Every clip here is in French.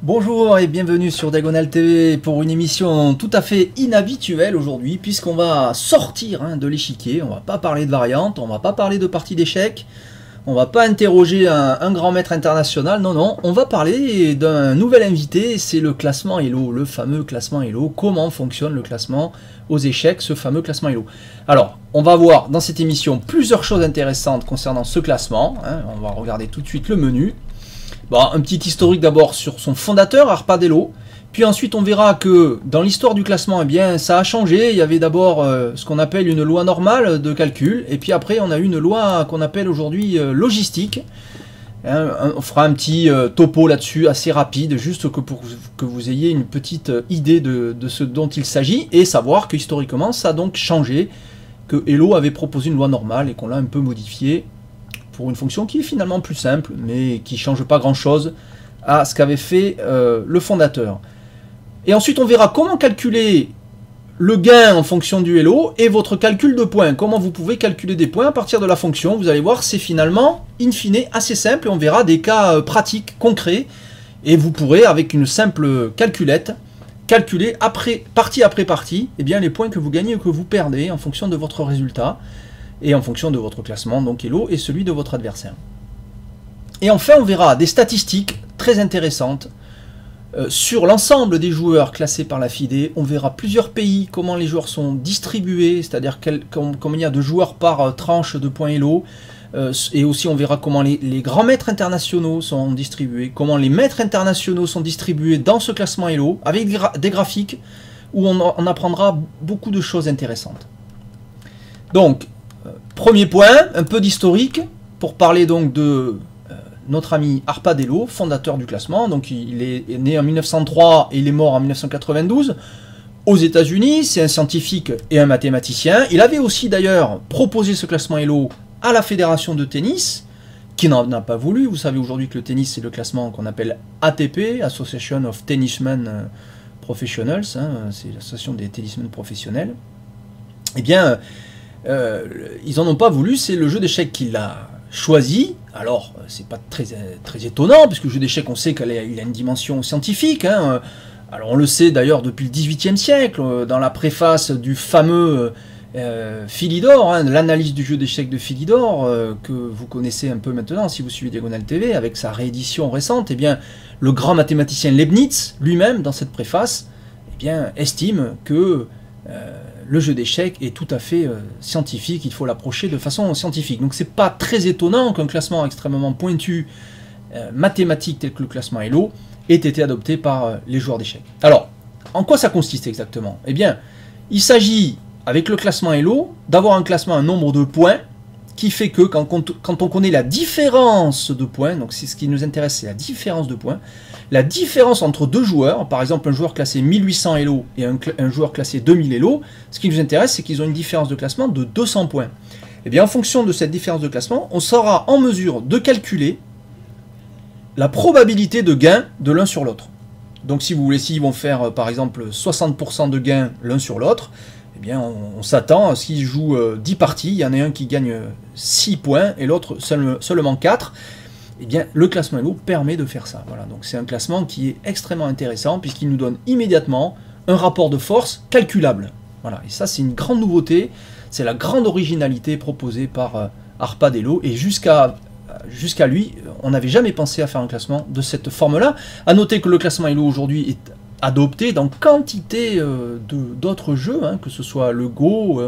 Bonjour et bienvenue sur Diagonale TV pour une émission tout à fait inhabituelle aujourd'hui puisqu'on va sortir de l'échiquier. On va pas parler de variantes, on va pas parler de parties d'échecs, on va pas interroger un grand maître international, non, on va parler d'un nouvel invité, c'est le classement Elo, le fameux classement Elo. Comment fonctionne le classement aux échecs, ce fameux classement Elo. Alors, on va voir dans cette émission plusieurs choses intéressantes concernant ce classement, on va regarder tout de suite le menu. Bon, un petit historique d'abord sur son fondateur, Arpad Elo. Puis ensuite, on verra que dans l'histoire du classement, eh bien, ça a changé. Il y avait d'abord ce qu'on appelle une loi normale de calcul. Et puis après, on a une loi qu'on appelle aujourd'hui logistique. On fera un petit topo là-dessus, assez rapide, juste pour que vous ayez une petite idée de ce dont il s'agit. Et savoir que historiquement, ça a donc changé. Que Elo avait proposé une loi normale et qu'on l'a un peu modifiée pour une fonction qui est finalement plus simple, mais qui ne change pas grand-chose à ce qu'avait fait le fondateur. Et ensuite, on verra comment calculer le gain en fonction du Elo et votre calcul de points. Comment vous pouvez calculer des points à partir de la fonction. Vous allez voir, c'est finalement, in fine, assez simple. Et on verra des cas pratiques, concrets. Et vous pourrez, avec une simple calculette, calculer partie après partie, eh bien, les points que vous gagnez ou que vous perdez en fonction de votre résultat. Et en fonction de votre classement, donc Elo, et celui de votre adversaire. Et enfin, on verra des statistiques très intéressantes sur l'ensemble des joueurs classés par la FIDE. On verra plusieurs pays, comment les joueurs sont distribués, c'est-à-dire combien il y a de joueurs par tranche de points Elo. Et aussi, on verra comment les grands maîtres internationaux sont distribués, comment les maîtres internationaux sont distribués dans ce classement Elo, avec des graphiques où on apprendra beaucoup de choses intéressantes. Donc, premier point, un peu d'historique, pour parler donc de notre ami Arpad Elo, fondateur du classement. Donc il est né en 1903 et il est mort en 1992 aux États-Unis. C'est un scientifique et un mathématicien. Il avait aussi d'ailleurs proposé ce classement Elo à la fédération de tennis, qui n'en a pas voulu. Vous savez aujourd'hui que le tennis, c'est le classement qu'on appelle ATP, Association of Tennismen Professionals, c'est l'association des tennismen professionnels. Eh bien, ils n'en ont pas voulu, c'est le jeu d'échecs qu'il a choisi. Alors, c'est pas très étonnant, puisque le jeu d'échecs, on sait qu'il a une dimension scientifique. Alors, on le sait d'ailleurs depuis le XVIIIe siècle, dans la préface du fameux Philidor, l'analyse du jeu d'échecs de Philidor, que vous connaissez un peu maintenant si vous suivez Diagonale TV, avec sa réédition récente. Eh bien, le grand mathématicien Leibniz, lui-même, dans cette préface, eh bien, estime que le jeu d'échecs est tout à fait scientifique, il faut l'approcher de façon scientifique. Donc c'est pas très étonnant qu'un classement extrêmement pointu, mathématique tel que le classement Elo, ait été adopté par les joueurs d'échecs. Alors, en quoi ça consiste exactement? Eh bien, il s'agit, avec le classement Elo, d'avoir un classement, un nombre de points, qui fait que quand on connaît la différence de points, donc c'est ce qui nous intéresse, c'est la différence de points, la différence entre deux joueurs, par exemple un joueur classé 1800 Elo et un joueur classé 2000 Elo, ce qui nous intéresse, c'est qu'ils ont une différence de classement de 200 points. Et bien en fonction de cette différence de classement, on sera en mesure de calculer la probabilité de gain de l'un sur l'autre. Donc si vous voulez, s'ils vont faire par exemple 60% de gain l'un sur l'autre, eh bien on s'attend à ce qu'ils jouent 10 parties, il y en a un qui gagne 6 points et l'autre seulement 4. Eh bien, le classement Elo permet de faire ça. Voilà, donc c'est un classement qui est extrêmement intéressant puisqu'il nous donne immédiatement un rapport de force calculable. Voilà, et ça c'est une grande nouveauté, c'est la grande originalité proposée par Arpad Elo, et jusqu'à lui, on n'avait jamais pensé à faire un classement de cette forme-là. À noter que le classement Elo aujourd'hui est adopté dans quantité d'autres jeux, que ce soit le Go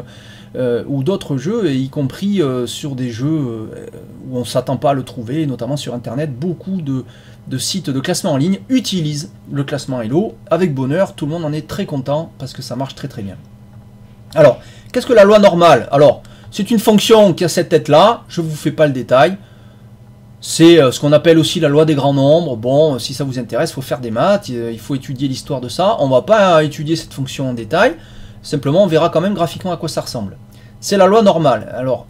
ou d'autres jeux, y compris sur des jeux où on ne s'attend pas à le trouver, notamment sur Internet. Beaucoup de sites de classement en ligne utilisent le classement Elo avec bonheur. Tout le monde en est très content parce que ça marche très très bien. Alors, qu'est-ce que la loi normale? Alors, c'est une fonction qui a cette tête-là, je ne vous fais pas le détail. C'est ce qu'on appelle aussi la loi des grands nombres. Bon, si ça vous intéresse, il faut faire des maths, il faut étudier l'histoire de ça. On ne va pas étudier cette fonction en détail, simplement on verra quand même graphiquement à quoi ça ressemble. C'est la loi normale. Alors,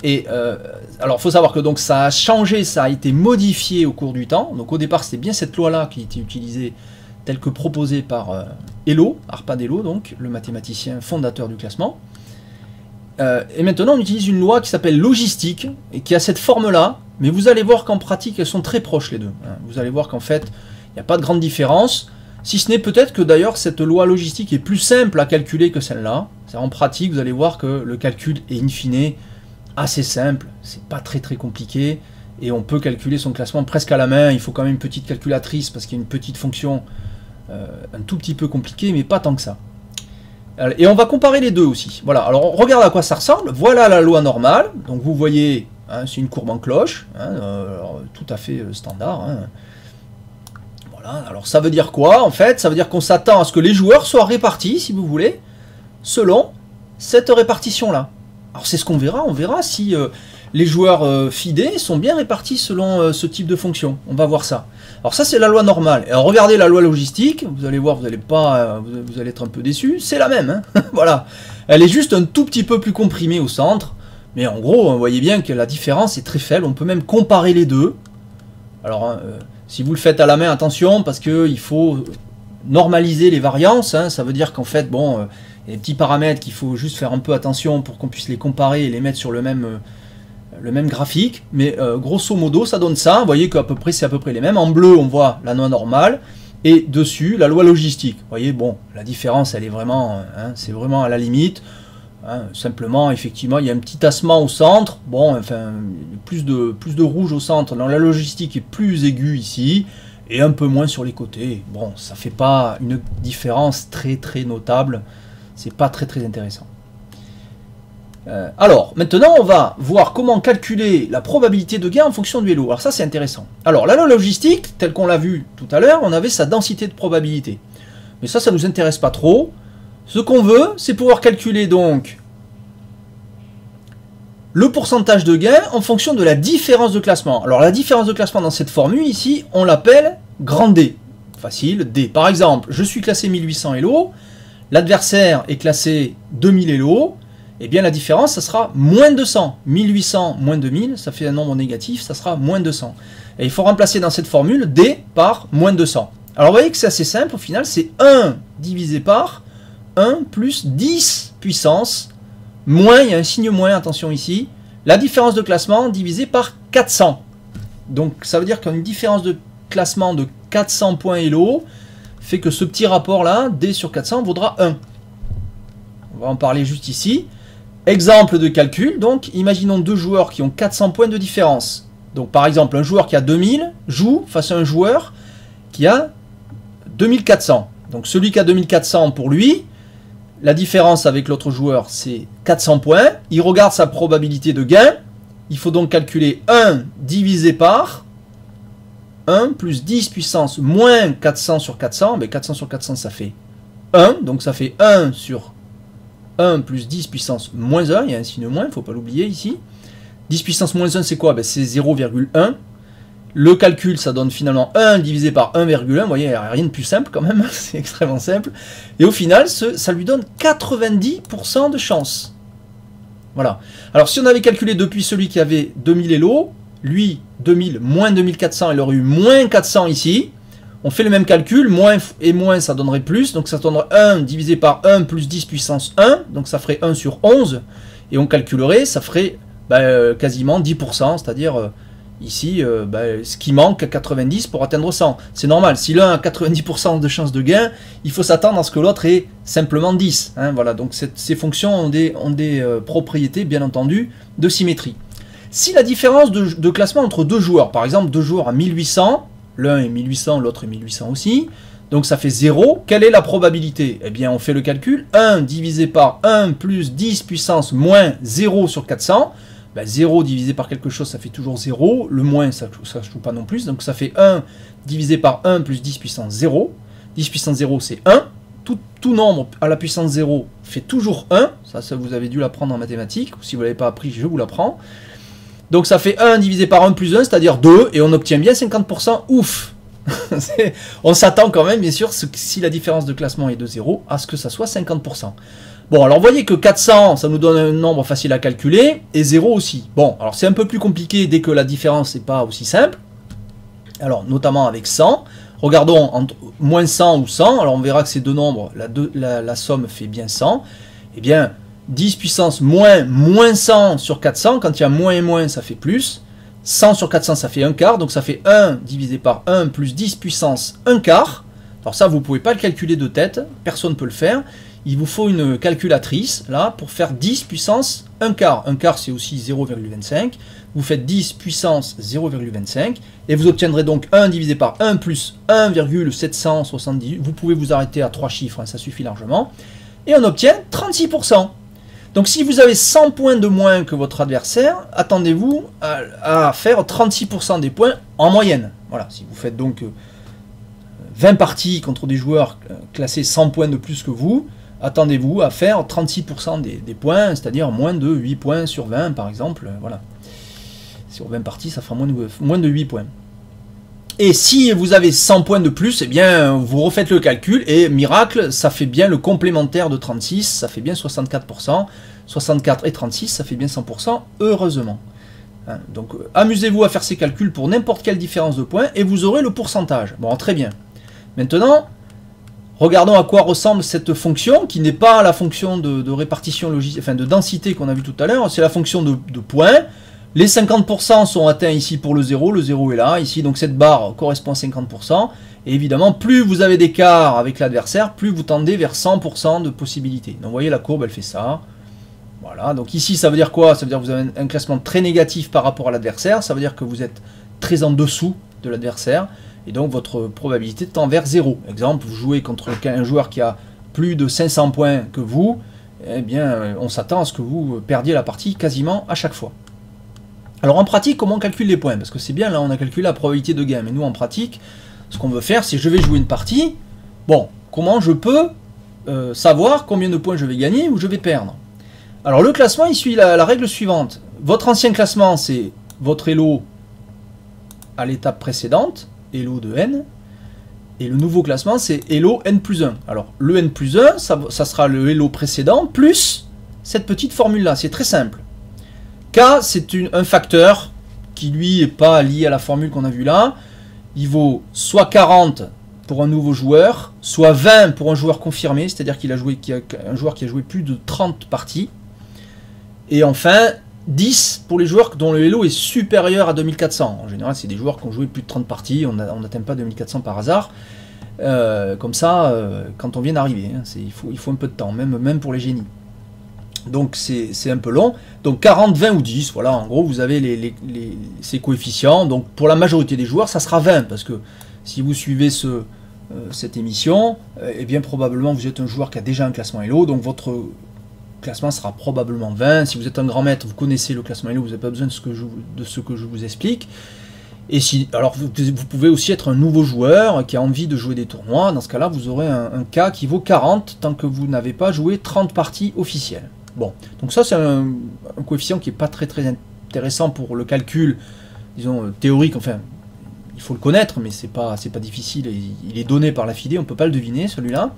faut savoir que donc ça a changé, ça a été modifié au cours du temps. Donc au départ, c'était bien cette loi-là qui était utilisée telle que proposée par Elo, Arpad Elo, donc le mathématicien fondateur du classement. Et maintenant, on utilise une loi qui s'appelle logistique et qui a cette forme-là. Mais vous allez voir qu'en pratique, elles sont très proches les deux. Vous allez voir qu'en fait, il n'y a pas de grande différence. Si ce n'est peut-être que d'ailleurs cette loi logistique est plus simple à calculer que celle-là. En pratique, vous allez voir que le calcul est in fine assez simple, c'est pas très compliqué, et on peut calculer son classement presque à la main. Il faut quand même une petite calculatrice parce qu'il y a une petite fonction un tout petit peu compliquée, mais pas tant que ça. Et on va comparer les deux aussi. Voilà, alors on regarde à quoi ça ressemble. Voilà la loi normale, donc vous voyez, hein, c'est une courbe en cloche, hein, tout à fait standard. Hein. Voilà, alors ça veut dire quoi en fait? Ça veut dire qu'on s'attend à ce que les joueurs soient répartis, si vous voulez, selon cette répartition-là. Alors c'est ce qu'on verra, on verra si les joueurs fidés sont bien répartis selon ce type de fonction. On va voir ça. Alors ça c'est la loi normale. Et alors regardez la loi logistique, vous allez voir, vous allez être un peu déçus, c'est la même. Hein. Voilà, elle est juste un tout petit peu plus comprimée au centre, mais en gros, vous voyez bien que la différence est très faible. On peut même comparer les deux. Alors si vous le faites à la main, attention, parce qu'il faut normaliser les variances. Hein. Ça veut dire qu'en fait, bon, il y a des petits paramètres qu'il faut juste faire un peu attention pour qu'on puisse les comparer et les mettre sur le même graphique, mais grosso modo ça donne ça. Vous voyez qu'à peu près c'est à peu près les mêmes. En bleu on voit la loi normale et dessus la loi logistique. Vous voyez, bon, la différence elle est vraiment, hein, c'est vraiment à la limite. Hein, simplement, effectivement, il y a un petit tassement au centre. Bon, enfin, plus de rouge au centre. Donc, la logistique est plus aiguë ici et un peu moins sur les côtés. Bon, ça fait pas une différence très notable. C'est pas très intéressant. Alors, maintenant, on va voir comment calculer la probabilité de gain en fonction du Elo. Alors ça, c'est intéressant. Alors, la loi logistique, telle qu'on l'a vu tout à l'heure, on avait sa densité de probabilité. Mais ça nous intéresse pas trop. Ce qu'on veut, c'est pouvoir calculer donc le pourcentage de gain en fonction de la différence de classement. Alors, la différence de classement dans cette formule, ici, on l'appelle grand D. Facile, D. Par exemple, je suis classé 1800 Elo, l'adversaire est classé 2000 Elo, et bien la différence, ça sera moins 200. 1800 moins 2000, ça fait un nombre négatif, ça sera moins 200. Et il faut remplacer dans cette formule D par moins 200. Alors vous voyez que c'est assez simple, au final c'est 1 divisé par 1 plus 10 puissance, moins, il y a un signe moins, attention ici, la différence de classement divisé par 400. Donc ça veut dire qu'une différence de classement de 400 points Elo fait que ce petit rapport là, D sur 400, vaudra 1. On va en parler juste ici. Exemple de calcul, donc imaginons deux joueurs qui ont 400 points de différence. Donc par exemple, un joueur qui a 2000 joue face à un joueur qui a 2400. Donc celui qui a 2400 pour lui, la différence avec l'autre joueur c'est 400 points. Il regarde sa probabilité de gain. Il faut donc calculer 1 divisé par 1 plus 10 puissance moins 400 sur 400. Mais 400 sur 400 ça fait 1. Donc ça fait 1 sur 1 plus 10 puissance moins 1, il y a un signe moins, il ne faut pas l'oublier ici. 10 puissance moins 1, c'est quoi? Ben, c'est 0,1. Le calcul, ça donne finalement 1 divisé par 1,1. Vous voyez, il n'y a rien de plus simple quand même, c'est extrêmement simple. Et au final, ça lui donne 90% de chance. Voilà. Alors, si on avait calculé depuis celui qui avait 2000 Elo, lui, 2000 moins 2400, il aurait eu moins 400 ici. On fait le même calcul, moins et moins ça donnerait plus, donc ça donnerait 1 divisé par 1 plus 10 puissance 1, donc ça ferait 1 sur 11, et on calculerait, ça ferait quasiment 10%, c'est-à-dire ici, ce qui manque à 90 pour atteindre 100. C'est normal, si l'un a 90% de chance de gain, il faut s'attendre à ce que l'autre ait simplement 10. Hein, voilà, donc ces fonctions ont des propriétés, bien entendu, de symétrie. Si la différence de classement entre deux joueurs, par exemple deux joueurs à 1800, l'un est 1800, l'autre est 1800 aussi. Donc ça fait 0. Quelle est la probabilité? Eh bien, on fait le calcul. 1 divisé par 1 plus 10 puissance moins 0 sur 400. Ben, 0 divisé par quelque chose, ça fait toujours 0. Le moins, ça ne joue pas non plus. Donc ça fait 1 divisé par 1 plus 10 puissance 0. 10 puissance 0, c'est 1. Tout nombre à la puissance 0 fait toujours 1. Ça vous avez dû l'apprendre en mathématiques. Ou si vous ne l'avez pas appris, je vous l'apprends. Donc ça fait 1 divisé par 1 plus 1, c'est-à-dire 2, et on obtient bien 50%, ouf. On s'attend quand même, bien sûr, si la différence de classement est de 0, à ce que ça soit 50%. Bon, alors vous voyez que 400, ça nous donne un nombre facile à calculer, et 0 aussi. Bon, alors c'est un peu plus compliqué dès que la différence n'est pas aussi simple. Alors, notamment avec 100. Regardons entre moins 100 ou 100, alors on verra que ces deux nombres, la somme fait bien 100. Eh bien, 10 puissance moins 100 sur 400, quand il y a moins et moins, ça fait plus. 100 sur 400, ça fait 1 quart, donc ça fait 1 divisé par 1 plus 10 puissance 1 quart. Alors ça, vous ne pouvez pas le calculer de tête, personne ne peut le faire. Il vous faut une calculatrice, là, pour faire 10 puissance 1 quart. 1 quart, c'est aussi 0,25. Vous faites 10 puissance 0,25, et vous obtiendrez donc 1 divisé par 1 plus 1,778. Vous pouvez vous arrêter à 3 chiffres, hein, ça suffit largement. Et on obtient 36%. Donc si vous avez 100 points de moins que votre adversaire, attendez-vous à faire 36% des points en moyenne. Voilà, si vous faites donc 20 parties contre des joueurs classés 100 points de plus que vous, attendez-vous à faire 36% des points, c'est-à-dire moins de 8 points sur 20 par exemple. Voilà. Sur 20 parties, ça fera moins de 8 points. Et si vous avez 100 points de plus, eh bien, vous refaites le calcul, et miracle, ça fait bien le complémentaire de 36, ça fait bien 64%. 64 et 36, ça fait bien 100%, heureusement. Hein, donc, amusez-vous à faire ces calculs pour n'importe quelle différence de points, et vous aurez le pourcentage. Bon, très bien. Maintenant, regardons à quoi ressemble cette fonction, qui n'est pas la fonction de répartition logique, enfin de densité qu'on a vu tout à l'heure, c'est la fonction de points. Les 50% sont atteints ici pour le 0 est là, ici, donc cette barre correspond à 50%, et évidemment, plus vous avez d'écart avec l'adversaire, plus vous tendez vers 100% de possibilités. Donc vous voyez, la courbe, elle fait ça. Voilà, donc ici, ça veut dire quoi? Ça veut dire que vous avez un classement très négatif par rapport à l'adversaire, ça veut dire que vous êtes très en dessous de l'adversaire, et donc votre probabilité tend vers 0. Exemple, vous jouez contre un joueur qui a plus de 500 points que vous, eh bien, on s'attend à ce que vous perdiez la partie quasiment à chaque fois. Alors en pratique, comment on calcule les points? Parce que c'est bien, là on a calculé la probabilité de gain, mais nous en pratique, ce qu'on veut faire, c'est je vais jouer une partie, bon, comment je peux savoir combien de points je vais gagner ou je vais perdre? Alors le classement, il suit la règle suivante. Votre ancien classement, c'est votre Elo à l'étape précédente, Elo de n, et le nouveau classement, c'est Elo n plus 1. Alors le n plus 1, ça sera le Elo précédent, plus cette petite formule-là, c'est très simple. K, c'est un facteur qui, lui, n'est pas lié à la formule qu'on a vue là. Il vaut soit 40 pour un nouveau joueur, soit 20 pour un joueur confirmé, c'est-à-dire un joueur qui a joué plus de 30 parties. Et enfin, 10 pour les joueurs dont le Elo est supérieur à 2400. En général, c'est des joueurs qui ont joué plus de 30 parties, on n'atteint pas 2400 par hasard. Comme ça, quand on vient d'arriver, hein, il faut un peu de temps, même pour les génies. Donc c'est un peu long. Donc 40, 20 ou 10, voilà, en gros vous avez ces coefficients. Donc pour la majorité des joueurs, ça sera 20, parce que si vous suivez cette émission, eh bien probablement vous êtes un joueur qui a déjà un classement Elo, donc votre classement sera probablement 20. Si vous êtes un grand maître, vous connaissez le classement Elo, vous n'avez pas besoin de ce que je vous explique. Et alors vous pouvez aussi être un nouveau joueur qui a envie de jouer des tournois. Dans ce cas-là, vous aurez un K qui vaut 40 tant que vous n'avez pas joué 30 parties officielles. Bon, donc ça c'est un coefficient qui n'est pas très intéressant pour le calcul, disons, théorique, enfin, il faut le connaître, mais c'est pas difficile, il est donné par la FIDE, on ne peut pas le deviner, celui-là.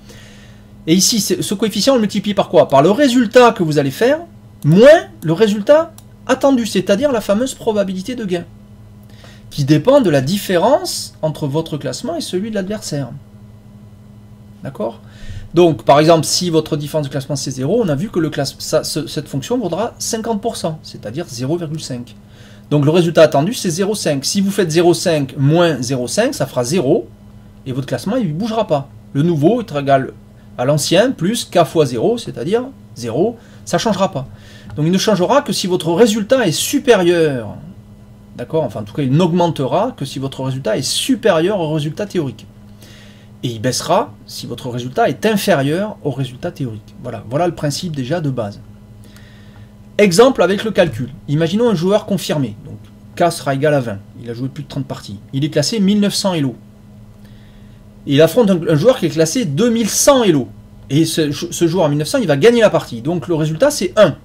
Et ici, ce coefficient, on le multiplie par quoi? Par le résultat que vous allez faire, moins le résultat attendu, c'est-à-dire la fameuse probabilité de gain, qui dépend de la différence entre votre classement et celui de l'adversaire. D'accord? Donc, par exemple, si votre différence de classement c'est 0, on a vu que cette fonction vaudra 50%, c'est-à-dire 0,5. Donc le résultat attendu, c'est 0,5. Si vous faites 0,5 moins 0,5, ça fera 0, et votre classement, il ne bougera pas. Le nouveau est égal à l'ancien, plus k fois 0, c'est-à-dire 0, ça ne changera pas. Donc il ne changera que si votre résultat est supérieur. D'accord? Enfin, en tout cas, il n'augmentera que si votre résultat est supérieur au résultat théorique. Et il baissera si votre résultat est inférieur au résultat théorique. Voilà le principe déjà de base. Exemple avec le calcul. Imaginons un joueur confirmé. Donc K sera égal à 20. Il a joué plus de 30 parties. Il est classé 1900 Elo. Et il affronte un joueur qui est classé 2100 Elo. Et ce joueur à 1900, il va gagner la partie. Donc le résultat, c'est 1.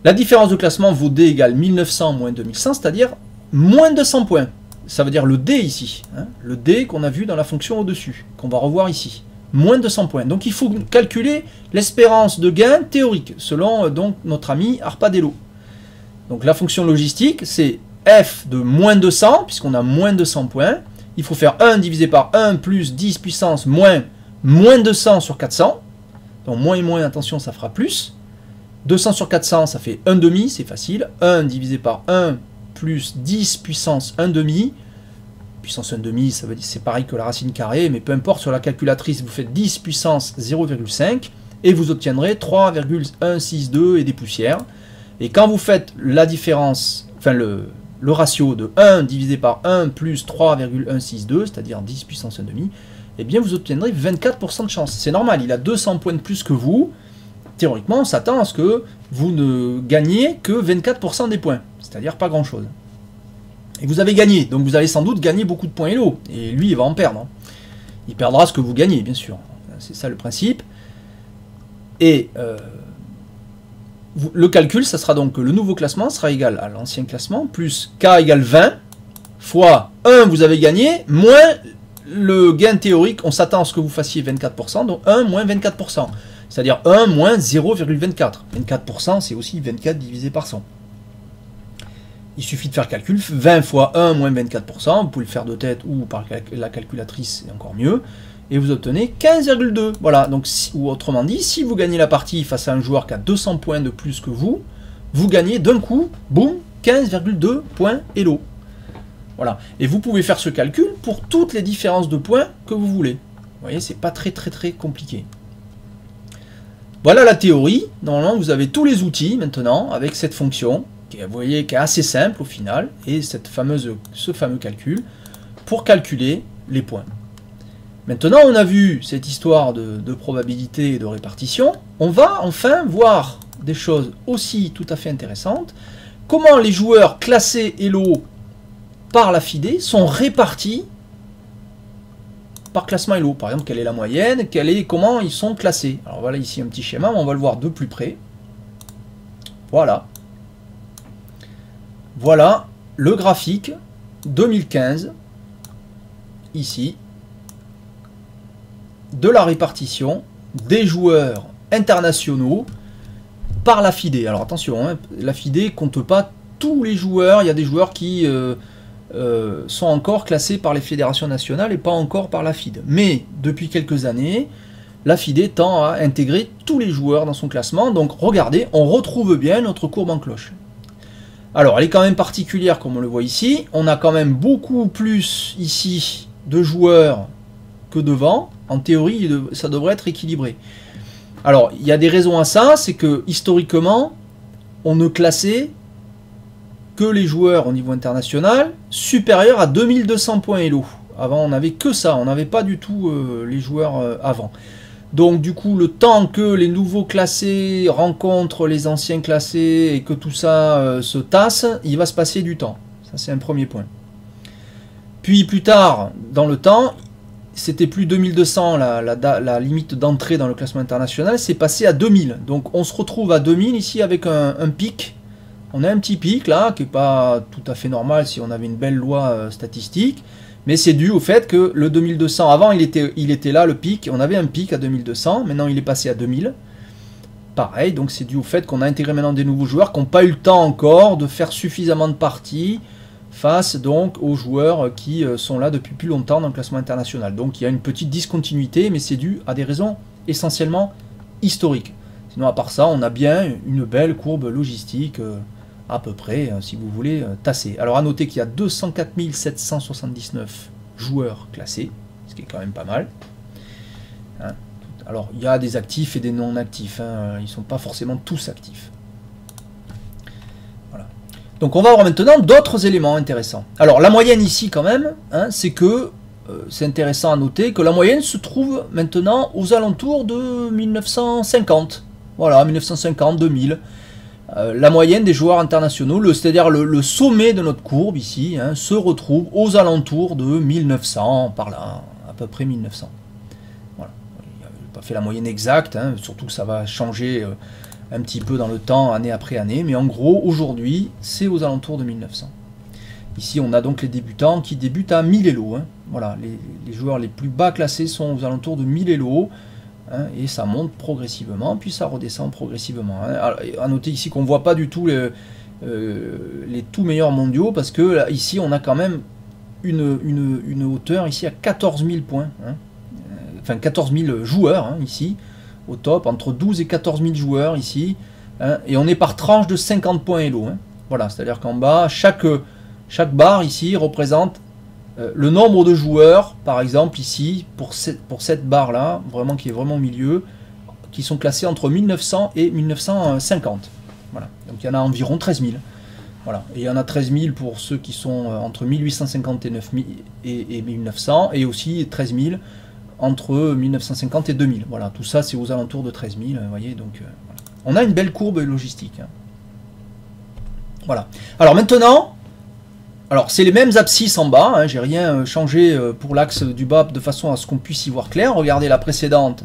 La différence de classement vaut D égale 1900 moins 2100, c'est-à-dire moins 200 points. Ça veut dire le D ici, hein, le D qu'on a vu dans la fonction au-dessus, qu'on va revoir ici, moins 200 points. Donc il faut calculer l'espérance de gain théorique, selon donc notre ami Arpadello. Donc la fonction logistique, c'est f de moins 200, puisqu'on a moins 200 points. Il faut faire 1 divisé par 1 plus 10 puissance moins 200 sur 400. Donc moins et moins, attention, ça fera plus. 200 sur 400, ça fait 1,5, c'est facile. 1 divisé par 1 plus 10 puissance 1,5, puissance 1,5, ça veut dire c'est pareil que la racine carrée, mais peu importe, sur la calculatrice, vous faites 10 puissance 0,5 et vous obtiendrez 3,162 et des poussières. Et quand vous faites la différence, enfin le ratio de 1 divisé par 1 plus 3,162, c'est-à-dire 10 puissance 1,5, eh bien vous obtiendrez 24% de chance. C'est normal, il a 200 points de plus que vous. Théoriquement, on s'attend à ce que vous ne gagniez que 24% des points, c'est-à-dire pas grand-chose. Et vous avez gagné, donc vous allez sans doute gagner beaucoup de points Elo, et lui il va en perdre. Il perdra ce que vous gagnez, bien sûr. C'est ça le principe. Et le calcul, ça sera donc que le nouveau classement sera égal à l'ancien classement, plus K égale 20, fois 1 vous avez gagné, moins le gain théorique, on s'attend à ce que vous fassiez 24%, donc 1 moins 24%. C'est-à-dire 1 moins 0,24. 24%, c'est aussi 24 divisé par 100. Il suffit de faire le calcul, 20 fois 1 moins 24%, vous pouvez le faire de tête ou par la calculatrice, c'est encore mieux, et vous obtenez 15,2. Voilà, donc ou autrement dit, si vous gagnez la partie face à un joueur qui a 200 points de plus que vous gagnez d'un coup, boum, 15,2 points Elo. Voilà, et vous pouvez faire ce calcul pour toutes les différences de points que vous voulez. Vous voyez, c'est pas très compliqué. Voilà la théorie. Normalement, vous avez tous les outils maintenant avec cette fonction, qui, vous voyez, qui est assez simple au final, et ce fameux calcul, pour calculer les points. Maintenant, on a vu cette histoire de probabilité et de répartition. On va enfin voir des choses aussi tout à fait intéressantes. Comment les joueurs classés Elo par la FIDE sont répartis par classement Elo. Par exemple, quelle est la moyenne, comment ils sont classés. Alors voilà ici un petit schéma, on va le voir de plus près. Voilà. Voilà le graphique 2015, ici, de la répartition des joueurs internationaux par la FIDE. Alors attention, hein, la FIDE compte pas tous les joueurs, il y a des joueurs qui sont encore classés par les fédérations nationales et pas encore par la FIDE. Mais depuis quelques années, la FIDE tend à intégrer tous les joueurs dans son classement. Donc regardez, on retrouve bien notre courbe en cloche. Alors elle est quand même particulière comme on le voit ici. On a quand même beaucoup plus ici de joueurs que devant. En théorie, ça devrait être équilibré. Alors il y a des raisons à ça, c'est que historiquement, on ne classait que les joueurs au niveau international supérieurs à 2200 points Elo. Avant, on n'avait que ça, on n'avait pas du tout les joueurs avant. Donc du coup, le temps que les nouveaux classés rencontrent les anciens classés et que tout ça se tasse, il va se passer du temps. Ça, c'est un premier point. Puis plus tard, dans le temps, c'était plus 2200 la limite d'entrée dans le classement international, c'est passé à 2000. Donc on se retrouve à 2000 ici avec un pic. On a un petit pic là, qui n'est pas tout à fait normal si on avait une belle loi statistique. Mais c'est dû au fait que le 2200, avant il était là le pic, on avait un pic à 2200, maintenant il est passé à 2000. Pareil, donc c'est dû au fait qu'on a intégré maintenant des nouveaux joueurs qui n'ont pas eu le temps encore de faire suffisamment de parties face donc aux joueurs qui sont là depuis plus longtemps dans le classement international. Donc il y a une petite discontinuité, mais c'est dû à des raisons essentiellement historiques. Sinon à part ça, on a bien une belle courbe logistique à peu près, si vous voulez, tasser. Alors à noter qu'il y a 204 779 joueurs classés, ce qui est quand même pas mal. Hein. Alors il y a des actifs et des non actifs, hein. Ils ne sont pas forcément tous actifs. Voilà. Donc on va voir maintenant d'autres éléments intéressants. Alors la moyenne ici quand même, hein, c'est que, c'est intéressant à noter, que la moyenne se trouve maintenant aux alentours de 1950. Voilà, 1950-2000. La moyenne des joueurs internationaux, c'est-à-dire le sommet de notre courbe ici, hein, se retrouve aux alentours de 1900, par là, à peu près 1900. Voilà. Je n'ai pas fait la moyenne exacte, hein, surtout que ça va changer un petit peu dans le temps, année après année, mais en gros, aujourd'hui, c'est aux alentours de 1900. Ici, on a donc les débutants qui débutent à 1000 Elo. Hein. Voilà, les joueurs les plus bas classés sont aux alentours de 1000 Elo. Hein, et ça monte progressivement, puis ça redescend progressivement. Hein. Alors, à noter ici qu'on ne voit pas du tout les tout meilleurs mondiaux, parce que là, ici on a quand même une hauteur ici à 14 000 points. Hein. Enfin 14 000 joueurs hein, ici, au top, entre 12 et 14 000 joueurs ici. Hein, et on est par tranche de 50 points Elo. Hein. Voilà, c'est-à-dire qu'en bas, chaque barre ici représente le nombre de joueurs, par exemple ici, pour cette barre-là, vraiment qui est vraiment au milieu, qui sont classés entre 1900 et 1950. Voilà. Donc il y en a environ 13 000. Voilà. Et il y en a 13 000 pour ceux qui sont entre 1850 et 1900, et aussi 13 000 entre 1950 et 2000. Voilà, tout ça c'est aux alentours de 13 000, vous voyez, donc voilà. On a une belle courbe logistique. Hein. Voilà. Alors maintenant, alors c'est les mêmes abscisses en bas, hein, j'ai rien changé pour l'axe du bas de façon à ce qu'on puisse y voir clair. Regardez la précédente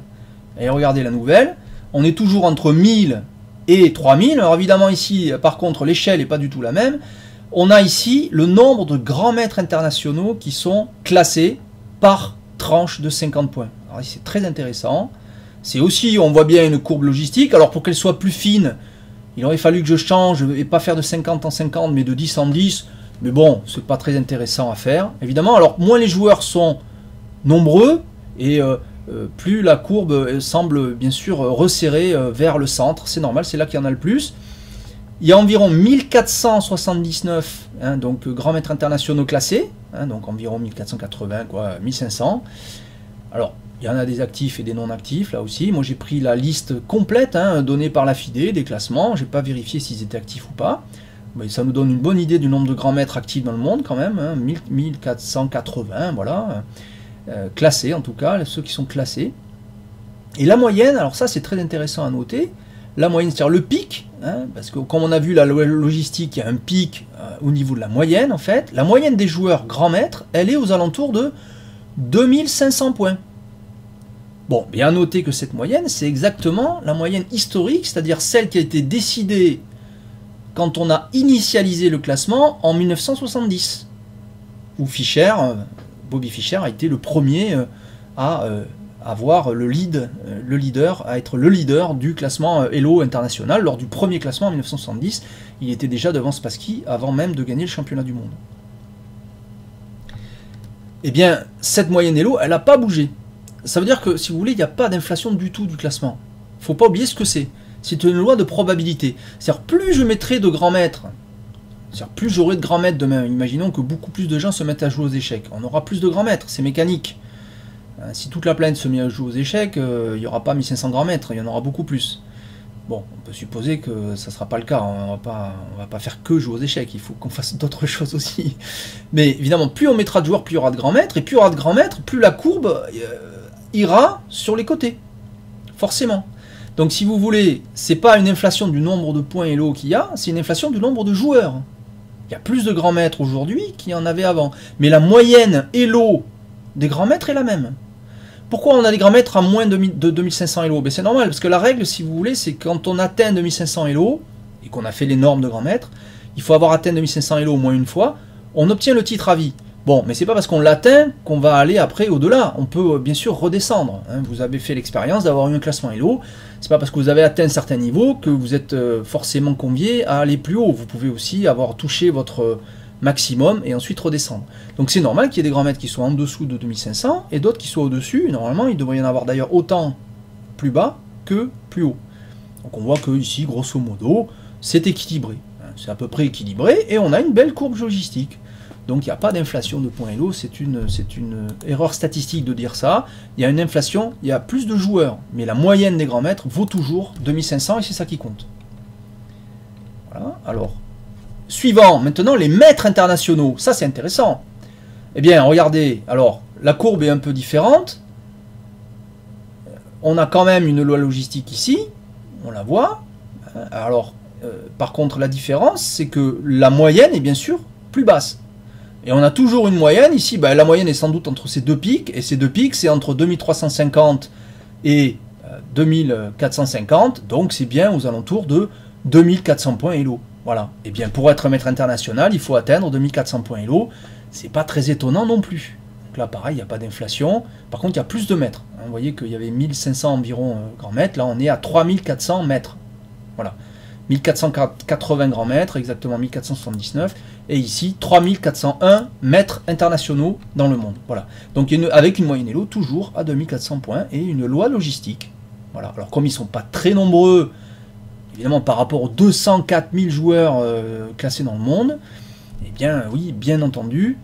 et regardez la nouvelle. On est toujours entre 1000 et 3000. Alors évidemment ici, par contre, l'échelle n'est pas du tout la même. On a ici le nombre de grands maîtres internationaux qui sont classés par tranche de 50 points. Alors c'est très intéressant. C'est aussi, on voit bien, une courbe logistique. Alors pour qu'elle soit plus fine, il aurait fallu que je change et pas faire de 50 en 50, mais de 10 en 10. Mais bon, c'est pas très intéressant à faire, évidemment. Alors moins les joueurs sont nombreux, et plus la courbe semble bien sûr resserrée vers le centre. C'est normal, c'est là qu'il y en a le plus. Il y a environ 1479 hein, donc, grands maîtres internationaux classés, hein, donc environ 1480, quoi, 1500. Alors, il y en a des actifs et des non-actifs, là aussi. Moi, j'ai pris la liste complète hein, donnée par la FIDE, des classements. Je n'ai pas vérifié s'ils étaient actifs ou pas. Mais ça nous donne une bonne idée du nombre de grands maîtres actifs dans le monde, quand même. Hein, 1480, voilà. Classés, en tout cas, ceux qui sont classés. Et la moyenne, alors ça, c'est très intéressant à noter. La moyenne, c'est-à-dire le pic, hein, parce que comme on a vu la logistique, il y a un pic au niveau de la moyenne, en fait. La moyenne des joueurs grands maîtres, elle est aux alentours de 2500 points. Bon, bien noter que cette moyenne, c'est exactement la moyenne historique, c'est-à-dire celle qui a été décidée quand on a initialisé le classement en 1970, où Fischer, Bobby Fischer a été le premier à avoir le leader, à être le leader du classement Elo international. Lors du premier classement en 1970, il était déjà devant Spassky avant même de gagner le championnat du monde. Eh bien, cette moyenne Elo, elle n'a pas bougé. Ça veut dire que, si vous voulez, il n'y a pas d'inflation du tout du classement. Il ne faut pas oublier ce que c'est. C'est une loi de probabilité. C'est-à-dire, plus je mettrai de grands maîtres, c'est-à-dire plus j'aurai de grands maîtres demain, imaginons que beaucoup plus de gens se mettent à jouer aux échecs. On aura plus de grands maîtres, c'est mécanique. Si toute la planète se met à jouer aux échecs, il n'y aura pas 1500 grands maîtres, il y en aura beaucoup plus. Bon, on peut supposer que ça ne sera pas le cas, on va pas faire que jouer aux échecs, il faut qu'on fasse d'autres choses aussi. Mais évidemment, plus on mettra de joueurs, plus il y aura de grands maîtres, et plus il y aura de grands maîtres, plus la courbe ira sur les côtés, forcément. Donc si vous voulez, c'est pas une inflation du nombre de points Elo qu'il y a, c'est une inflation du nombre de joueurs. Il y a plus de grands maîtres aujourd'hui qu'il y en avait avant. Mais la moyenne Elo des grands maîtres est la même. Pourquoi on a des grands maîtres à moins de 2500 Elo? Ben c'est normal, parce que la règle, si vous voulez, c'est quand on atteint 2500 Elo, et qu'on a fait les normes de grands maîtres, il faut avoir atteint 2500 Elo au moins une fois, on obtient le titre à vie. Bon, mais c'est pas parce qu'on l'atteint qu'on va aller après au-delà. On peut bien sûr redescendre. Hein. Vous avez fait l'expérience d'avoir eu un classement Elo. C'est pas parce que vous avez atteint un certain niveau que vous êtes forcément convié à aller plus haut. Vous pouvez aussi avoir touché votre maximum et ensuite redescendre. Donc c'est normal qu'il y ait des grands maîtres qui soient en dessous de 2500 et d'autres qui soient au-dessus. Normalement, il devrait y en avoir d'ailleurs autant plus bas que plus haut. Donc on voit que ici, grosso modo, c'est équilibré. C'est à peu près équilibré et on a une belle courbe logistique. Donc il n'y a pas d'inflation de points Elo, c'est une erreur statistique de dire ça. Il y a une inflation, il y a plus de joueurs, mais la moyenne des grands maîtres vaut toujours 2500 et c'est ça qui compte. Voilà, alors, suivant, maintenant les maîtres internationaux, ça c'est intéressant. Eh bien, regardez, alors, la courbe est un peu différente. On a quand même une loi logistique ici, on la voit. Alors, par contre, la différence, c'est que la moyenne est bien sûr plus basse. Et on a toujours une moyenne, ici, ben, la moyenne est sans doute entre ces deux pics, et ces deux pics, c'est entre 2350 et 2450, donc c'est bien aux alentours de 2400 points Elo. Voilà. Et bien, pour être maître international, il faut atteindre 2400 points Elo, c'est pas très étonnant non plus. Donc là, pareil, il n'y a pas d'inflation, par contre, il y a plus de mètres. Vous voyez qu'il y avait 1500 environ grands mètres, là on est à 3400 mètres. Voilà. 1480 grands mètres, exactement 1479, et ici 3401 mètres internationaux dans le monde. Voilà. Donc avec une moyenne Elo toujours à 2400 points et une loi logistique. Voilà. Alors comme ils ne sont pas très nombreux, évidemment par rapport aux 204 000 joueurs classés dans le monde, eh bien oui, bien entendu,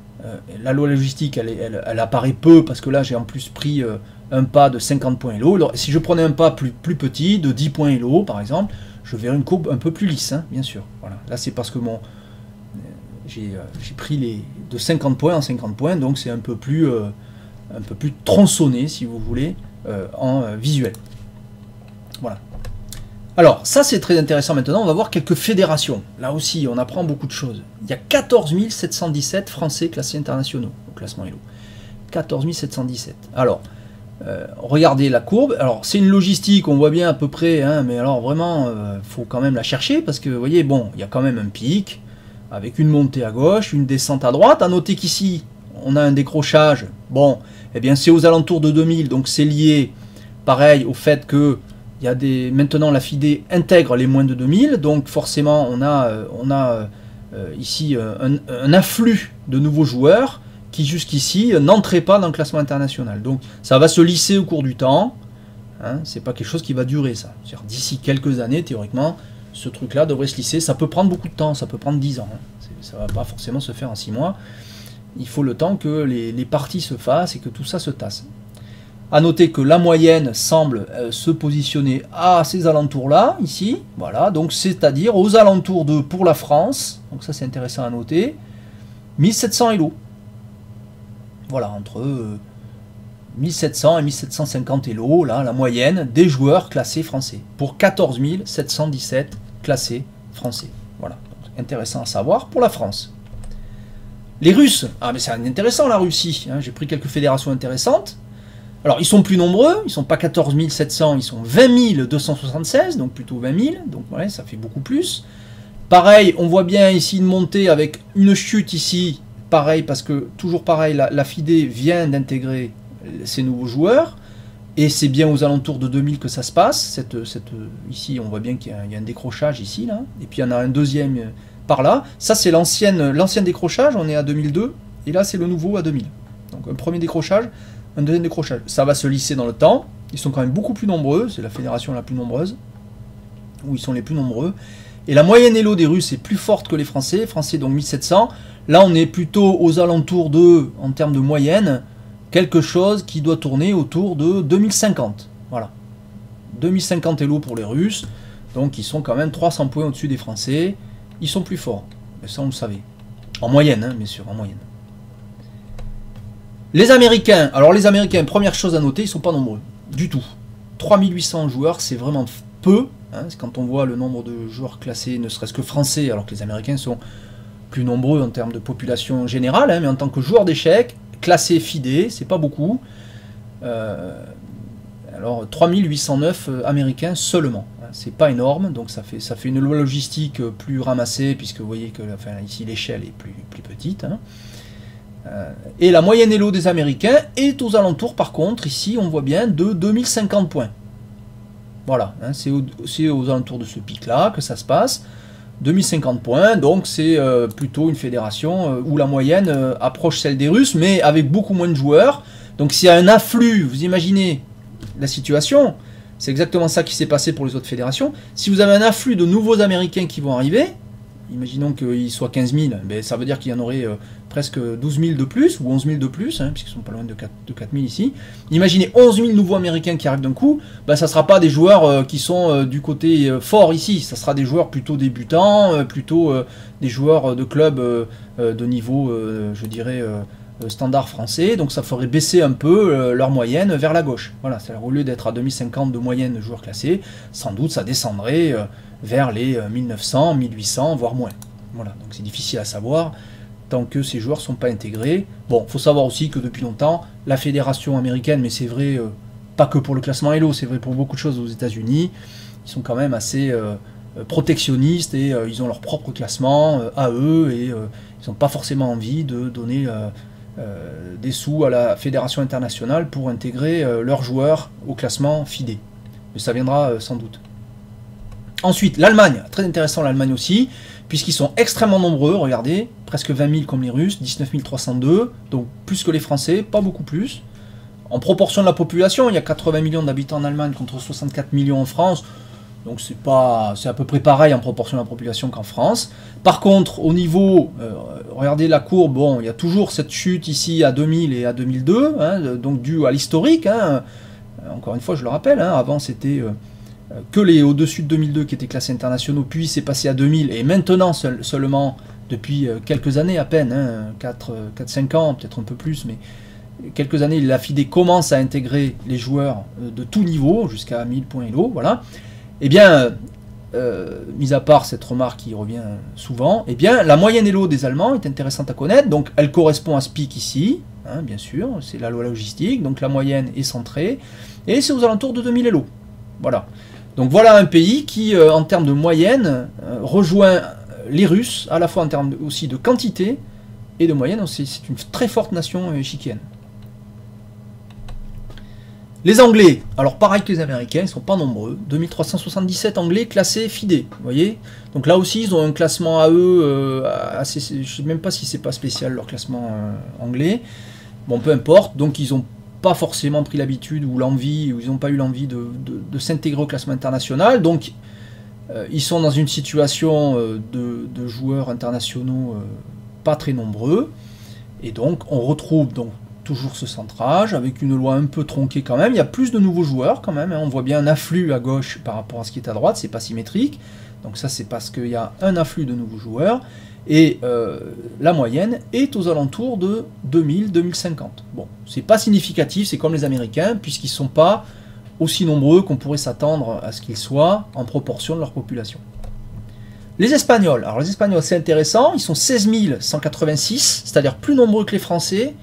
La loi logistique, elle apparaît peu, parce que là, j'ai en plus pris un pas de 50 points Elo. Alors, si je prenais un pas plus petit, de 10 points Elo, par exemple, je verrais une courbe un peu plus lisse, hein, bien sûr. Voilà. Là, c'est parce que j'ai pris de 50 points en 50 points, donc c'est un peu plus tronçonné, si vous voulez, en visuel. Voilà. Alors, ça c'est très intéressant maintenant, on va voir quelques fédérations. Là aussi, on apprend beaucoup de choses. Il y a 14 717 Français classés internationaux au classement Elo. 14 717. Alors, regardez la courbe. Alors, c'est une logistique, on voit bien à peu près, hein, mais alors vraiment, faut quand même la chercher, parce que, vous voyez, bon, il y a quand même un pic, avec une montée à gauche, une descente à droite. À noter qu'ici, on a un décrochage. Bon, eh bien, c'est aux alentours de 2000, donc c'est lié, pareil, au fait que maintenant la FIDE intègre les moins de 2000, donc forcément on a ici un afflux de nouveaux joueurs qui jusqu'ici n'entraient pas dans le classement international. Donc ça va se lisser au cours du temps, hein, c'est pas quelque chose qui va durer ça. D'ici quelques années, théoriquement, ce truc-là devrait se lisser. Ça peut prendre beaucoup de temps, ça peut prendre 10 ans. Hein. Ça va pas forcément se faire en 6 mois. Il faut le temps que les parties se fassent et que tout ça se tasse. A noter que la moyenne semble se positionner à ces alentours-là, ici, voilà, donc c'est-à-dire aux alentours de, pour la France, donc ça c'est intéressant à noter, 1700 Elo. Voilà, entre 1700 et 1750 Elo, là, la moyenne des joueurs classés français, pour 14 717 classés français. Voilà, donc, intéressant à savoir pour la France. Les Russes, ah mais c'est intéressant la Russie, hein, j'ai pris quelques fédérations intéressantes. Alors, ils sont plus nombreux, ils ne sont pas 14 700, ils sont 20 276, donc plutôt 20 000, donc ouais, ça fait beaucoup plus. Pareil, on voit bien ici une montée avec une chute ici, pareil, parce que, toujours pareil, la FIDE vient d'intégrer ces nouveaux joueurs, et c'est bien aux alentours de 2000 que ça se passe. Ici, on voit bien qu'il y a un décrochage ici, là, et puis il y en a un deuxième par là. Ça, c'est l'ancien décrochage, on est à 2002, et là, c'est le nouveau à 2000. Donc, un premier décrochage, un deuxième décrochage. Ça va se lisser dans le temps. Ils sont quand même beaucoup plus nombreux. C'est la fédération la plus nombreuse. Où ils sont les plus nombreux. Et la moyenne Elo des Russes est plus forte que les Français. Les Français donc 1700. Là on est plutôt aux alentours de, en termes de moyenne, quelque chose qui doit tourner autour de 2050. Voilà. 2050 Elo pour les Russes. Donc ils sont quand même 300 points au-dessus des Français. Ils sont plus forts. Mais ça on le savait. En moyenne, hein, bien sûr, en moyenne. Les Américains, alors les Américains, première chose à noter, ils ne sont pas nombreux, du tout. 3800 joueurs, c'est vraiment peu, hein, quand on voit le nombre de joueurs classés, ne serait-ce que français, alors que les Américains sont plus nombreux en termes de population générale, hein, mais en tant que joueurs d'échecs, classés FIDE, c'est pas beaucoup. Alors 3809 Américains seulement, hein, c'est pas énorme, donc ça fait une logistique plus ramassée, puisque vous voyez que enfin, ici l'échelle est plus petite, hein. Et la moyenne Elo des Américains est aux alentours, par contre, ici on voit bien, de 2050 points. Voilà, hein, c'est aux alentours de ce pic-là que ça se passe. 2050 points, donc c'est plutôt une fédération où la moyenne approche celle des Russes, mais avec beaucoup moins de joueurs. Donc s'il y a un afflux, vous imaginez la situation, c'est exactement ça qui s'est passé pour les autres fédérations. Si vous avez un afflux de nouveaux Américains qui vont arriver, imaginons qu'ils soient 15 000, ben ça veut dire qu'il y en aurait presque 12 000 de plus, ou 11 000 de plus, hein, puisqu'ils sont pas loin de 4 000 ici. Imaginez 11 000 nouveaux Américains qui arrivent d'un coup, ben ça ne sera pas des joueurs qui sont du côté fort ici, ça sera des joueurs plutôt débutants, plutôt des joueurs de clubs de niveau, je dirais, standard français, donc ça ferait baisser un peu leur moyenne vers la gauche. Voilà, au lieu d'être à 2050 de moyenne de joueurs classés, sans doute ça descendrait vers les 1900, 1800, voire moins. Voilà, donc c'est difficile à savoir tant que ces joueurs ne sont pas intégrés. Bon, il faut savoir aussi que depuis longtemps, la fédération américaine, mais c'est vrai pas que pour le classement Elo, c'est vrai pour beaucoup de choses aux États-Unis, ils sont quand même assez protectionnistes et ils ont leur propre classement à eux et ils n'ont pas forcément envie de donner des sous à la fédération internationale pour intégrer leurs joueurs au classement FIDE. Mais ça viendra sans doute. Ensuite, l'Allemagne, très intéressant l'Allemagne aussi, puisqu'ils sont extrêmement nombreux, regardez, presque 20 000 comme les Russes, 19 302, donc plus que les Français, pas beaucoup plus. En proportion de la population, il y a 80 millions d'habitants en Allemagne contre 64 millions en France, Donc c'est à peu près pareil en proportion de la population qu'en France. Par contre, au niveau, regardez la courbe, bon, il y a toujours cette chute ici à 2000 et à 2002, hein, donc due à l'historique. Hein. Encore une fois, je le rappelle, hein, avant c'était que les au-dessus de 2002 qui étaient classés internationaux, puis c'est passé à 2000, et maintenant seulement, depuis quelques années à peine, hein, 4-5 ans, peut-être un peu plus, mais quelques années, la FIDE commence à intégrer les joueurs de tout niveau, jusqu'à 1000 points Elo, voilà. Eh bien, mis à part cette remarque qui revient souvent, eh bien, la moyenne Elo des Allemands est intéressante à connaître, donc elle correspond à ce pic ici, hein, bien sûr, c'est la loi logistique, donc la moyenne est centrée, et c'est aux alentours de 2000 Elo, voilà. Donc voilà un pays qui, en termes de moyenne, rejoint les Russes, à la fois en termes aussi de quantité et de moyenne, c'est une très forte nation échiquienne. Les Anglais, alors pareil que les Américains, ils ne sont pas nombreux, 2377 Anglais classés FIDE, vous voyez. Donc là aussi, ils ont un classement à eux, assez, je ne sais même pas si c'est pas spécial leur classement anglais. Bon, peu importe, donc ils n'ont pas forcément pris l'habitude ou l'envie, ou ils n'ont pas eu l'envie de s'intégrer au classement international, donc ils sont dans une situation de joueurs internationaux pas très nombreux, et donc on retrouve donc toujours ce centrage, avec une loi un peu tronquée quand même, il y a plus de nouveaux joueurs quand même, hein. On voit bien un afflux à gauche par rapport à ce qui est à droite, c'est pas symétrique, donc ça c'est parce qu'il y a un afflux de nouveaux joueurs, et la moyenne est aux alentours de 2000-2050. Bon, c'est pas significatif, c'est comme les Américains, puisqu'ils ne sont pas aussi nombreux qu'on pourrait s'attendre à ce qu'ils soient en proportion de leur population. Les Espagnols, alors les Espagnols c'est intéressant, ils sont 16 186, c'est-à-dire plus nombreux que les Français,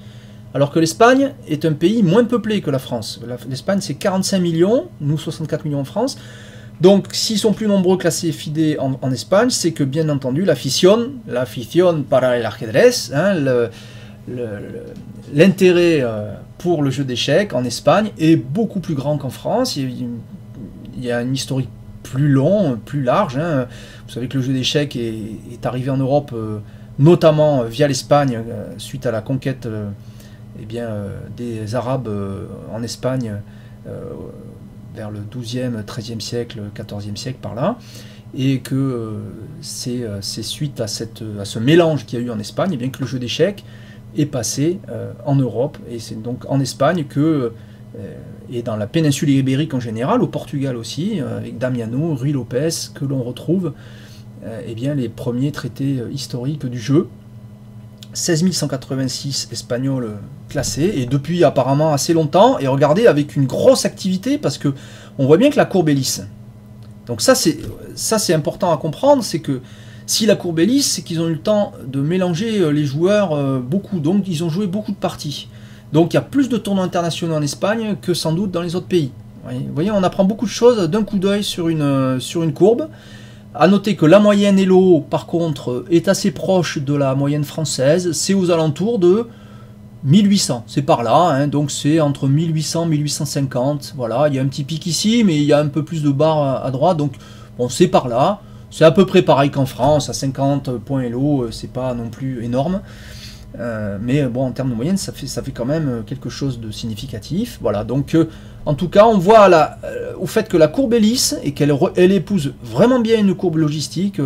alors que l'Espagne est un pays moins peuplé que la France. L'Espagne c'est 45 millions, nous 64 millions en France. Donc s'ils sont plus nombreux classés FIDE en Espagne, c'est que bien entendu l'afición para el ajedrez, hein, l'intérêt pour le jeu d'échecs en Espagne est beaucoup plus grand qu'en France. Il y a une historique plus long, plus large. Hein. Vous savez que le jeu d'échecs est arrivé en Europe notamment via l'Espagne suite à la conquête des Arabes en Espagne vers le 12e, 13e siècle, 14e siècle par là, et que c'est suite à ce mélange qu'il y a eu en Espagne, et bien que le jeu d'échecs est passé en Europe, et c'est donc en Espagne que, et dans la péninsule ibérique en général, au Portugal aussi, avec Damiano, Ruy Lopez, que l'on retrouve eh bien, les premiers traités historiques du jeu. 16 186 Espagnols classés, et depuis apparemment assez longtemps, et regardez, avec une grosse activité, parce que on voit bien que la courbe est lisse. Donc ça c'est important à comprendre, c'est que si la courbe est lisse, c'est qu'ils ont eu le temps de mélanger les joueurs beaucoup, donc ils ont joué beaucoup de parties. Donc il y a plus de tournois internationaux en Espagne que sans doute dans les autres pays. Vous voyez, on apprend beaucoup de choses d'un coup d'œil sur une courbe. A noter que la moyenne Elo, par contre, est assez proche de la moyenne française. C'est aux alentours de 1800. C'est par là, hein, donc c'est entre 1800 et 1850. Voilà, il y a un petit pic ici, mais il y a un peu plus de barres à droite. Donc, bon, c'est par là. C'est à peu près pareil qu'en France, à 50 points Elo, c'est pas non plus énorme. Mais bon, en termes de moyenne, ça fait quand même quelque chose de significatif. Voilà, donc en tout cas, on voit au fait que la courbe est lisse et qu'elle épouse vraiment bien une courbe logistique,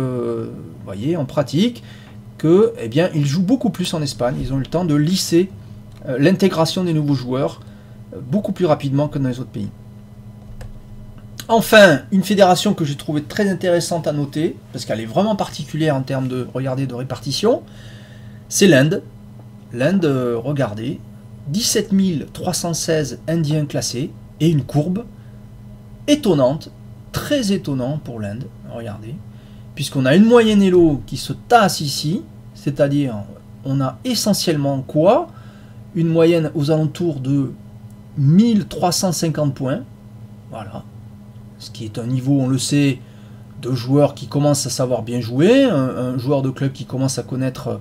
voyez, en pratique, que, eh bien, ils jouent beaucoup plus en Espagne. Ils ont eu le temps de lisser l'intégration des nouveaux joueurs beaucoup plus rapidement que dans les autres pays. Enfin, une fédération que j'ai trouvée très intéressante à noter, parce qu'elle est vraiment particulière en termes de répartition, c'est l'Inde. L'Inde, regardez, 17 316 Indiens classés, et une courbe étonnante, très étonnante pour l'Inde, regardez, puisqu'on a une moyenne Elo qui se tasse ici, c'est-à-dire on a essentiellement quoi? Une moyenne aux alentours de 1350 points, voilà, ce qui est un niveau, on le sait, de joueurs qui commencent à savoir bien jouer, un joueur de club qui commence à connaître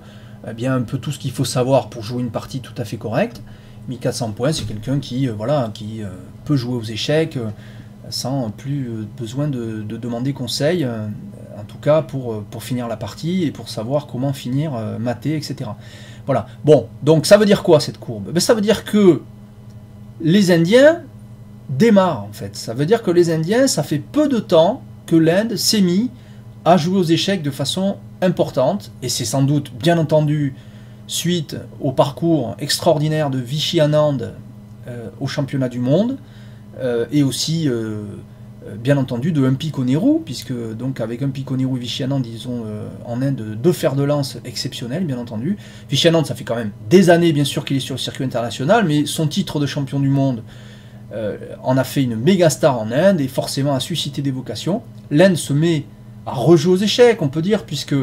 eh bien, un peu tout ce qu'il faut savoir pour jouer une partie tout à fait correcte. 1400 points, c'est quelqu'un qui, peut jouer aux échecs sans plus besoin de demander conseil, en tout cas pour finir la partie et pour savoir comment finir maté, etc. Voilà. Bon, donc ça veut dire quoi cette courbe? Ça veut dire que les Indiens démarrent en fait. Ça veut dire que les Indiens, ça fait peu de temps que l'Inde s'est mise à jouer aux échecs de façon importante, et c'est sans doute, bien entendu, suite au parcours extraordinaire de Vishy Anand au championnat du monde, et aussi, bien entendu, de Humpy Koneru, puisque donc avec Humpy Koneru et Vishy Anand, ils ont en Inde deux fers de lance exceptionnels, bien entendu. Vishy Anand, ça fait quand même des années, bien sûr, qu'il est sur le circuit international, mais son titre de champion du monde en a fait une méga star en Inde, et forcément a suscité des vocations. L'Inde se met à rejouer aux échecs, on peut dire, puisque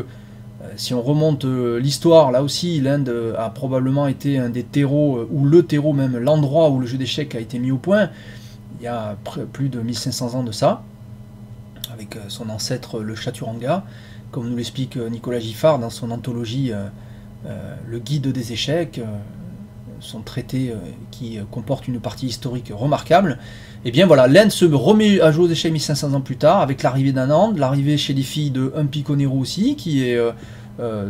si on remonte l'histoire, là aussi, l'Inde a probablement été un des terreaux, ou le terreau même, l'endroit où le jeu d'échecs a été mis au point, il y a plus de 1500 ans de ça, avec son ancêtre le Chaturanga, comme nous l'explique Nicolas Giffard dans son anthologie Le Guide des échecs, son traité qui comporte une partie historique remarquable. Et bien voilà, l'Inde se remet à jouer aux échecs 1500 ans plus tard, avec l'arrivée d'Anand, l'arrivée chez les filles de Humpy Koneru aussi, qui est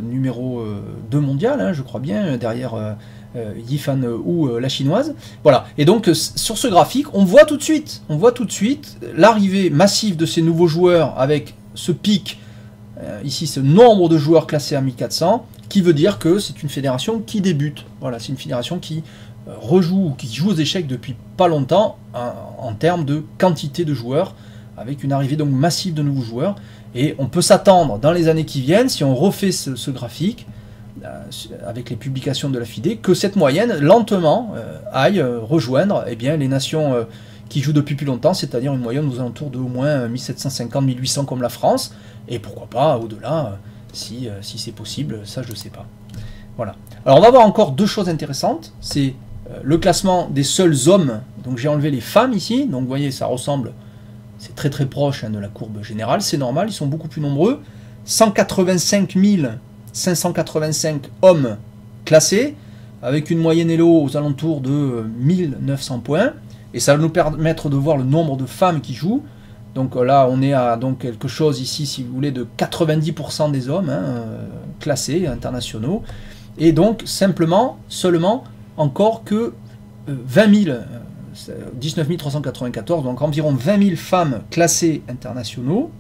numéro 2 mondial, hein, je crois bien, derrière Yifan ou la chinoise. Voilà, et donc sur ce graphique, on voit tout de suite l'arrivée massive de ces nouveaux joueurs, avec ce pic, ici ce nombre de joueurs classés à 1400, qui veut dire que c'est une fédération qui débute. Voilà, c'est une fédération qui rejoue, qui joue aux échecs depuis pas longtemps, en termes de quantité de joueurs, avec une arrivée donc massive de nouveaux joueurs. Et on peut s'attendre dans les années qui viennent, si on refait ce graphique, avec les publications de la FIDE, que cette moyenne, lentement, aille rejoindre les nations qui jouent depuis plus longtemps, c'est-à-dire une moyenne aux alentours de au moins 1750-1800 comme la France, et pourquoi pas au-delà, si c'est possible, ça je ne sais pas. Voilà. Alors on va voir encore deux choses intéressantes, c'est le classement des seuls hommes, donc j'ai enlevé les femmes ici, donc vous voyez ça ressemble, c'est très très proche de la courbe générale, c'est normal, ils sont beaucoup plus nombreux, 185 585 hommes classés, avec une moyenne Elo aux alentours de 1900 points, et ça va nous permettre de voir le nombre de femmes qui jouent. Donc là on est à donc quelque chose ici, si vous voulez, de 90% des hommes classés internationaux, et donc seulement encore que 19 394, donc environ 20 000 femmes classées internationaux,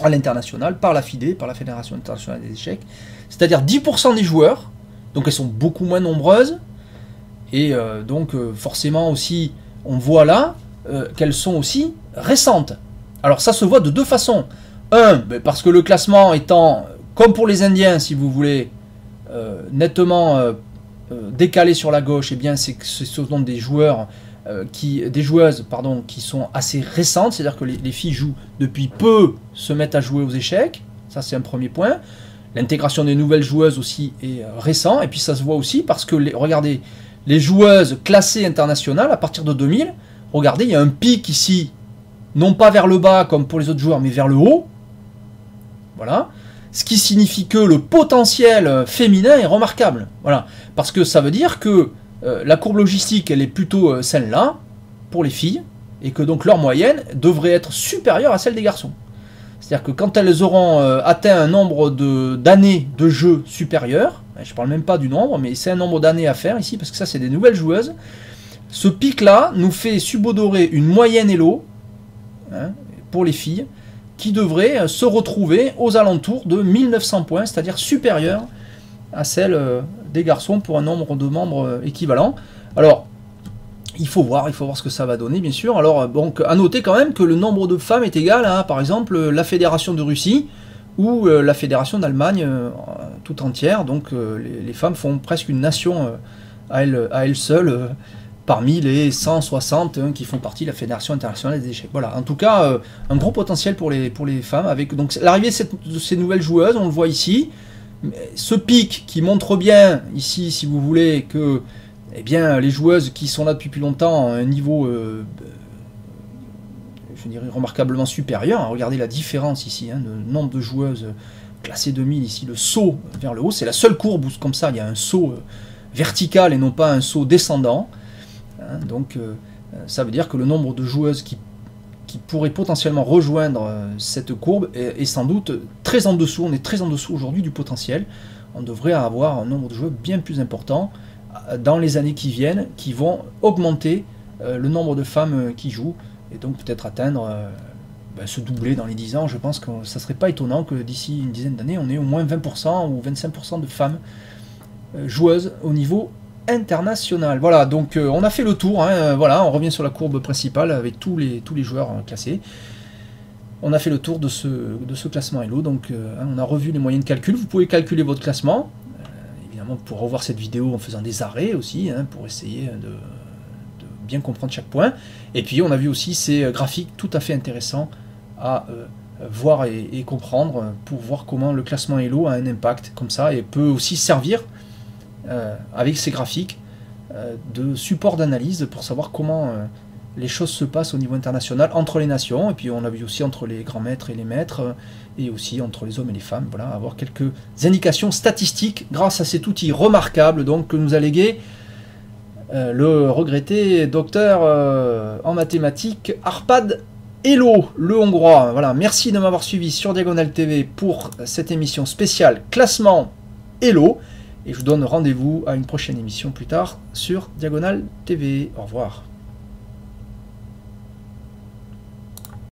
à l'international, par la FIDE, par la Fédération internationale des échecs, c'est-à-dire 10% des joueurs, donc elles sont beaucoup moins nombreuses, et donc forcément aussi, on voit là qu'elles sont aussi récentes. Alors ça se voit de deux façons. Parce que le classement étant, comme pour les Indiens, si vous voulez, nettement décalé sur la gauche, et bien c'est que ce sont des joueurs des joueuses qui sont assez récentes, c'est-à-dire que les filles jouent depuis peu, se mettent à jouer aux échecs, ça c'est un premier point. L'intégration des nouvelles joueuses aussi est récent, et puis ça se voit aussi parce que, regardez, les joueuses classées internationales, à partir de 2000, regardez, il y a un pic ici, non pas vers le bas comme pour les autres joueurs, mais vers le haut, voilà, ce qui signifie que le potentiel féminin est remarquable, voilà, parce que ça veut dire que la courbe logistique, elle est plutôt celle-là, pour les filles, et que donc leur moyenne devrait être supérieure à celle des garçons. C'est-à-dire que quand elles auront atteint un nombre d'années de jeu supérieur, je ne parle même pas du nombre, mais c'est un nombre d'années à faire ici, parce que ça c'est des nouvelles joueuses, ce pic-là nous fait subodorer une moyenne Elo, pour les filles, qui devrait se retrouver aux alentours de 1900 points, c'est-à-dire supérieure à celle des garçons pour un nombre de membres équivalent. Alors, il faut voir ce que ça va donner, bien sûr. Alors, donc, à noter quand même que le nombre de femmes est égal à, par exemple, la Fédération de Russie ou la Fédération d'Allemagne tout entière. Donc, les femmes font presque une nation à elles seules, parmi les 160 qui font partie de la Fédération internationale des échecs. Voilà, en tout cas, un gros potentiel pour les femmes, avec donc l'arrivée de ces nouvelles joueuses, on le voit ici. Ce pic qui montre bien, ici, si vous voulez, que les joueuses qui sont là depuis plus longtemps ont un niveau, je dirais, remarquablement supérieur. Regardez la différence ici, le nombre de joueuses classées 2000, ici, le saut vers le haut. C'est la seule courbe où, comme ça, il y a un saut vertical et non pas un saut descendant. Donc, ça veut dire que le nombre de joueuses qui pourraient potentiellement rejoindre cette courbe est sans doute très en dessous. On est très en dessous aujourd'hui du potentiel. On devrait avoir un nombre de joueurs bien plus important dans les années qui viennent, qui vont augmenter le nombre de femmes qui jouent, et donc peut-être atteindre se doubler dans les 10 ans. Je pense que ça serait pas étonnant que d'ici une dizaine d'années, on ait au moins 20% ou 25% de femmes joueuses au niveau international. Voilà, donc on a fait le tour, hein, voilà, on revient sur la courbe principale avec tous les joueurs classés. On a fait le tour de ce classement Elo, donc on a revu les moyens de calcul. Vous pouvez calculer votre classement. Évidemment, vous pourrez revoir cette vidéo en faisant des arrêts aussi, hein, pour essayer de bien comprendre chaque point. Et puis on a vu aussi ces graphiques tout à fait intéressants à voir et comprendre pour voir comment le classement Elo a un impact comme ça et peut aussi servir avec ces graphiques de support d'analyse pour savoir comment les choses se passent au niveau international entre les nations, et puis on a vu aussi entre les grands maîtres et les maîtres, et aussi entre les hommes et les femmes. Voilà, avoir quelques indications statistiques grâce à cet outil remarquable donc, que nous a légué le regretté docteur en mathématiques Arpad Elo, le Hongrois. Voilà, merci de m'avoir suivi sur Diagonale TV pour cette émission spéciale classement Elo, et je vous donne rendez-vous à une prochaine émission plus tard sur Diagonale TV. Au revoir.